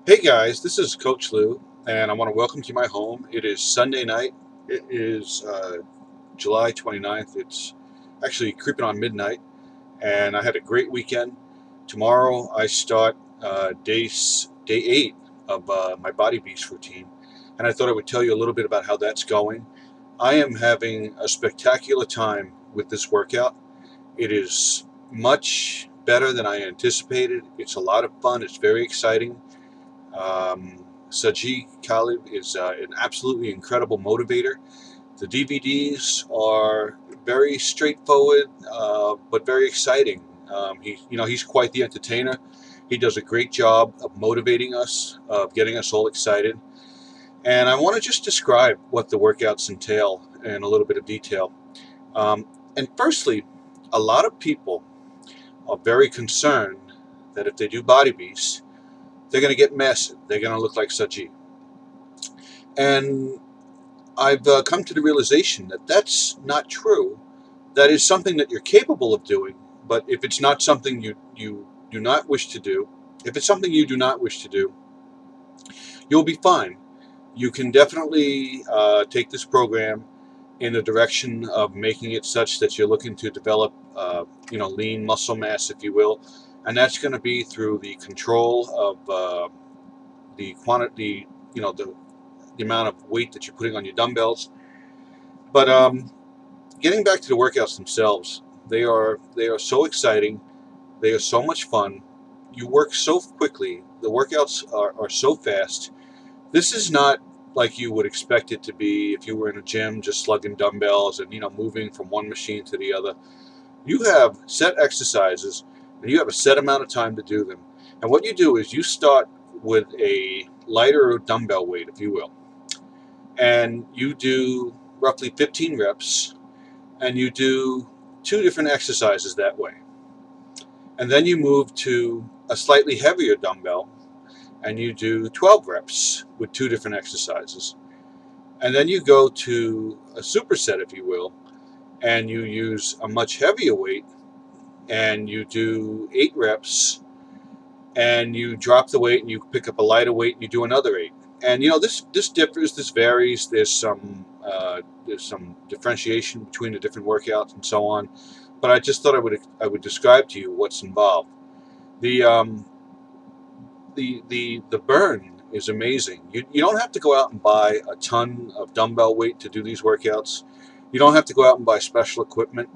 Hey guys, this is Coach Lou, and I want to welcome you to my home. It is Sunday night. It is July 29th. It's actually creeping on midnight, and I had a great weekend. Tomorrow I start day 8 of my Body Beast routine, and I thought I would tell you a little bit about how that's going. I am having a spectacular time with this workout. It is much better than I anticipated. It's a lot of fun. It's very exciting. Sajid Khalid is an absolutely incredible motivator. The DVDs are very straightforward, but very exciting. He's quite the entertainer. He does a great job of motivating us, of getting us all excited. And I want to just describe what the workouts entail in a little bit of detail. And firstly, a lot of people are very concerned that if they do Body Beast, they're going to get massive. They're going to look like Sajid. And I've come to the realization that that's not true. That is something that you're capable of doing, but if it's not something you do not wish to do, if it's something you do not wish to do, you'll be fine. You can definitely take this program in the direction of making it such that you're looking to develop, lean muscle mass, if you will, and that's going to be through the control of the quantity, the amount of weight that you're putting on your dumbbells. But getting back to the workouts themselves, they are so exciting. They are so much fun. You work so quickly. The workouts are so fast. This is not like you would expect it to be if you were in a gym just slugging dumbbells and moving from one machine to the other. You have set exercises and you have a set amount of time to do them. And what you do is you start with a lighter dumbbell weight, if you will, and you do roughly 15 reps and you do two different exercises that way. And then you move to a slightly heavier dumbbell and you do 12 reps with two different exercises. And then you go to a superset, if you will, and you use a much heavier weight and you do 8 reps and you drop the weight and you pick up a lighter weight and you do another 8. And this differs, this varies. There's some differentiation between the different workouts and so on. But I just thought I would describe to you what's involved. The the burn is amazing. You don't have to go out and buy a ton of dumbbell weight to do these workouts. You don't have to go out and buy special equipment.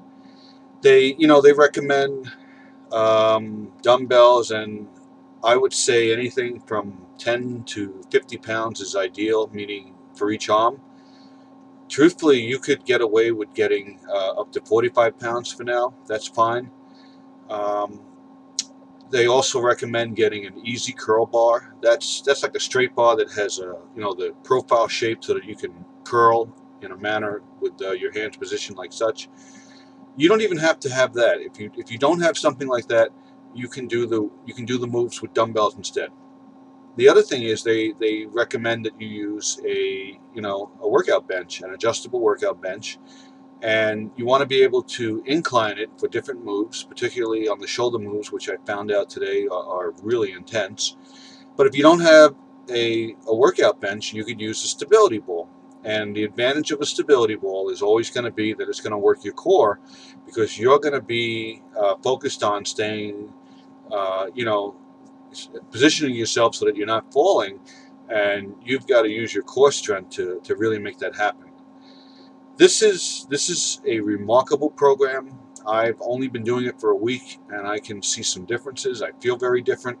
They recommend dumbbells, and I would say anything from 10 to 50 pounds is ideal, meaning for each arm. Truthfully, you could get away with getting up to 45 pounds for now. That's fine. Um, they also recommend getting an easy curl bar. That's like a straight bar that has the profile shape so that you can curl in a manner with your hands positioned like such. You don't even have to have that. If you don't have something like that, you can do the moves with dumbbells instead. The other thing is they recommend that you use a workout bench, an adjustable workout bench, and you want to be able to incline it for different moves, particularly on the shoulder moves, which I found out today are really intense. But if you don't have a workout bench, you could use a stability ball. And the advantage of a stability ball is always going to be that it's going to work your core because you're going to be focused on staying, uh, you know, positioning yourself so that you're not falling. And you've got to use your core strength to really make that happen. This is a remarkable program. I've only been doing it for a week, and I can see some differences. I feel very different.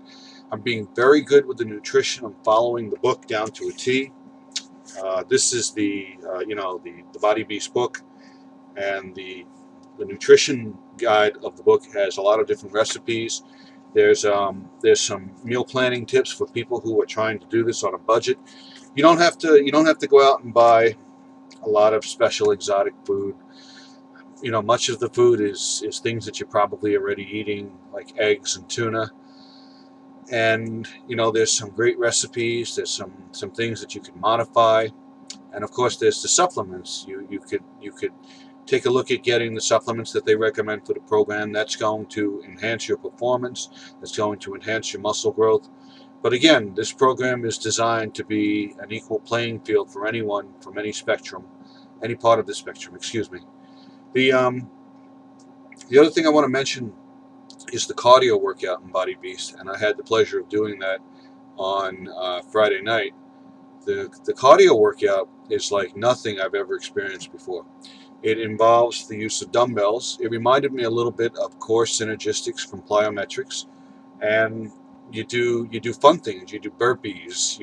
I'm being very good with the nutrition. I'm following the book down to a T. This is the Body Beast book, and the nutrition guide of the book has a lot of different recipes. There's some meal planning tips for people who are trying to do this on a budget. You don't have to go out and buy a lot of special exotic food. Much of the food is things that you're probably already eating, like eggs and tuna. And there's some great recipes. There's some things that you can modify, and of course there's the supplements. You could take a look at getting the supplements that they recommend for the program. That's going to enhance your performance. That's going to enhance your muscle growth. But again, this program is designed to be an equal playing field for anyone from any spectrum, any part of the spectrum, excuse me. The other thing I want to mention is the cardio workout in Body Beast, and I had the pleasure of doing that on Friday night. The cardio workout is like nothing I've ever experienced before. It involves the use of dumbbells. It reminded me a little bit of core synergistics from plyometrics, and you do fun things. You do burpees.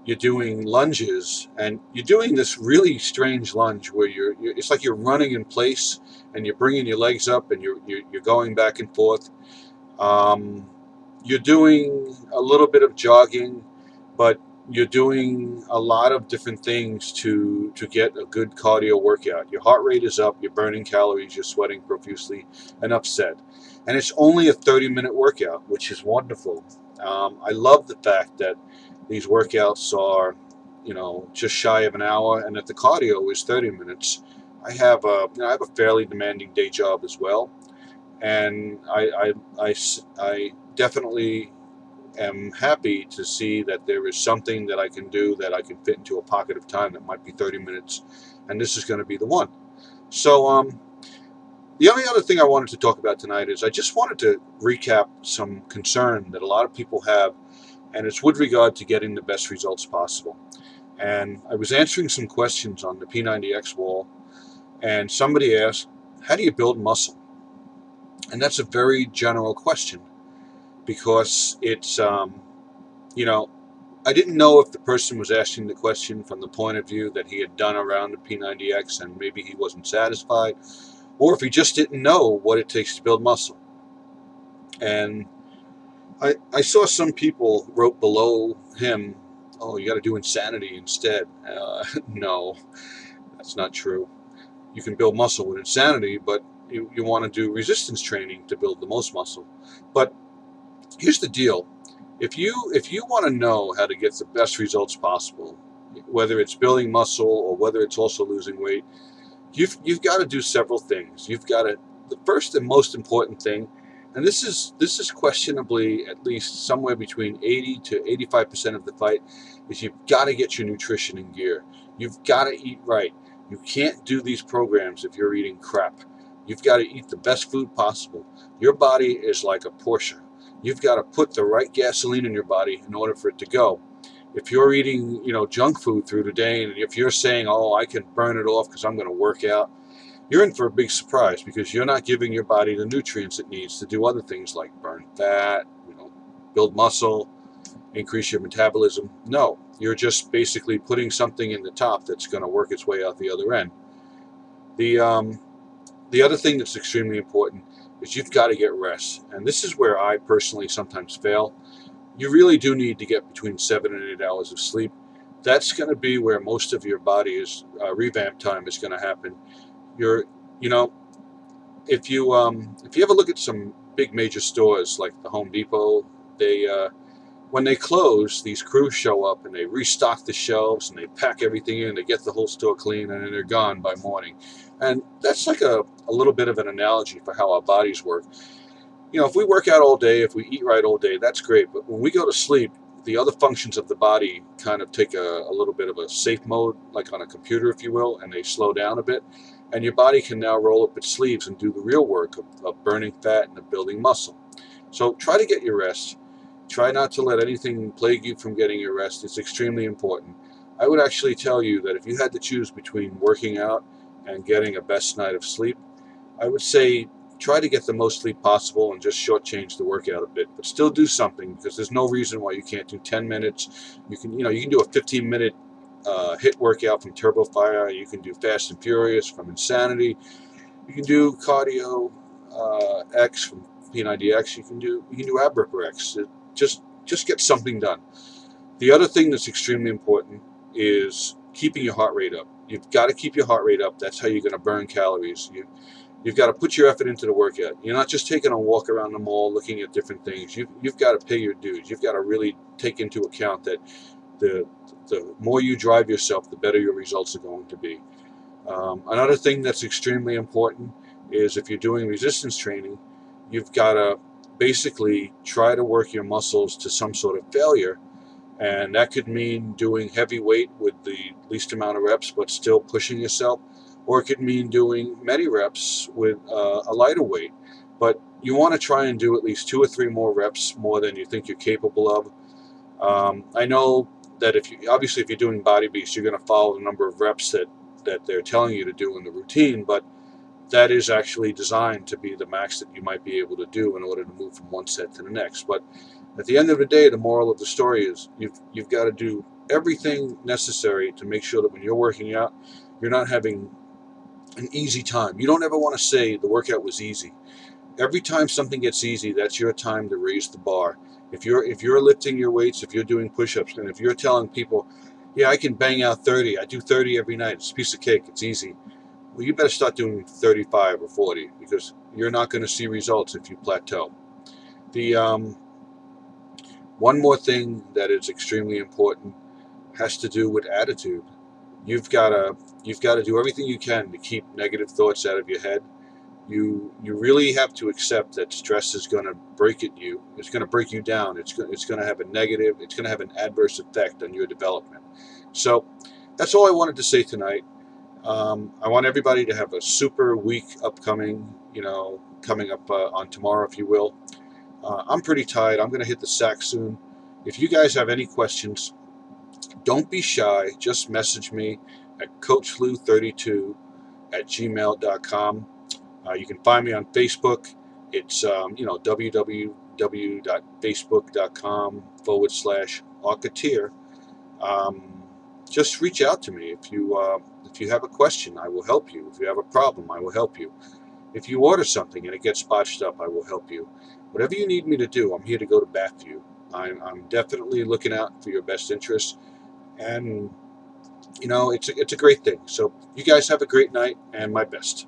You're doing lunges, and you're doing this really strange lunge where it's like you're running in place, and you're bringing your legs up, and you're going back and forth. You're doing a little bit of jogging, but you're doing a lot of different things to get a good cardio workout. Your heart rate is up, you're burning calories, you're sweating profusely, enough said. And it's only a 30-minute workout, which is wonderful. I love the fact that these workouts are, just shy of an hour, and that the cardio is 30 minutes. I have a fairly demanding day job as well, and I definitely am happy to see that there is something that I can do that I can fit into a pocket of time that might be 30 minutes, and this is going to be the one. So the only other thing I wanted to talk about tonight is I just wanted to recap some concern that a lot of people have, and it's with regard to getting the best results possible. And I was answering some questions on the P90X wall, and somebody asked, how do you build muscle? And that's a very general question, because it's, I didn't know if the person was asking the question from the point of view that he had done around the P90X and maybe he wasn't satisfied, or if he just didn't know what it takes to build muscle. And I saw some people wrote below him, oh, you got to do insanity instead. No, that's not true. You can build muscle with insanity, but you want to do resistance training to build the most muscle. But here's the deal. If you want to know how to get the best results possible, whether it's building muscle or whether it's also losing weight, you've got to do several things. The first and most important thing, and this is questionably at least somewhere between 80 to 85% of the fight, is you've got to get your nutrition in gear. You've got to eat right. You can't do these programs if you're eating crap. You've got to eat the best food possible. Your body is like a Porsche. You've got to put the right gasoline in your body in order for it to go. If you're eating, junk food through the day, and if you're saying, oh, I can burn it off because I'm going to work out, you're in for a big surprise, because you're not giving your body the nutrients it needs to do other things like burn fat, build muscle, increase your metabolism. No, you're just basically putting something in the top that's going to work its way out the other end. The other thing that's extremely important is you've got to get rest. And this is where I personally sometimes fail. You really do need to get between 7 and 8 hours of sleep. That's going to be where most of your body's revamp time is going to happen. If you ever look at some big major stores like the Home Depot, when they close, these crews show up and they restock the shelves and they pack everything in, they get the whole store clean, and then they're gone by morning. And that's like a little bit of an analogy for how our bodies work. If we work out all day, if we eat right all day, that's great. But when we go to sleep, the other functions of the body kind of take a little bit of a safe mode, like on a computer, if you will, and they slow down a bit. And your body can now roll up its sleeves and do the real work of burning fat and of building muscle. So try to get your rest. Try not to let anything plague you from getting your rest. It's extremely important. I would actually tell you that if you had to choose between working out and getting a best night of sleep, I would say try to get the most sleep possible and just shortchange the workout a bit, but still do something, because there's no reason why you can't do 10 minutes. You can do a 15-minute HIIT workout from TurboFire. You can do Fast and Furious from Insanity. You can do Cardio X from P90X. You can do AbRipper X. Just get something done. The other thing that's extremely important is keeping your heart rate up. You've got to keep your heart rate up. That's how you're going to burn calories. You've got to put your effort into the workout. You're not just taking a walk around the mall looking at different things. You've got to pay your dues. You've got to really take into account that the more you drive yourself, the better your results are going to be. Another thing that's extremely important is if you're doing resistance training, you've got to basically try to work your muscles to some sort of failure. And that could mean doing heavy weight with the least amount of reps, but still pushing yourself. Or it could mean doing many reps with a lighter weight. But you want to try and do at least 2 or 3 more reps more than you think you're capable of. I know that if you're doing Body Beast, you're going to follow the number of reps that they're telling you to do in the routine, but that is actually designed to be the max that you might be able to do in order to move from one set to the next. But at the end of the day, the moral of the story is you've got to do everything necessary to make sure that when you're working out, you're not having an easy time. You don't ever want to say the workout was easy. Every time something gets easy, that's your time to raise the bar. If you're lifting your weights, if you're doing push-ups, and if you're telling people, yeah, I can bang out 30, I do 30 every night, it's a piece of cake, it's easy. Well, you better start doing 35 or 40 because you're not going to see results if you plateau. The one more thing that is extremely important has to do with attitude. You've got to do everything you can to keep negative thoughts out of your head. You really have to accept that stress is going to break at you. It's going to break you down. It's going to have a negative. It's going to have an adverse effect on your development. So that's all I wanted to say tonight. I want everybody to have a super week upcoming. Coming up on tomorrow, if you will. I'm pretty tired. I'm going to hit the sack soon. If you guys have any questions, don't be shy. Just message me at coachflu32@gmail.com. You can find me on Facebook. It's www.facebook.com/Auketeer. Just reach out to me if you have a question. I will help you. If you have a problem, I will help you. If you order something and it gets botched up, I will help you. Whatever you need me to do, I'm here to go to bat for you. I'm definitely looking out for your best interests, and it's a great thing. So you guys have a great night, and my best.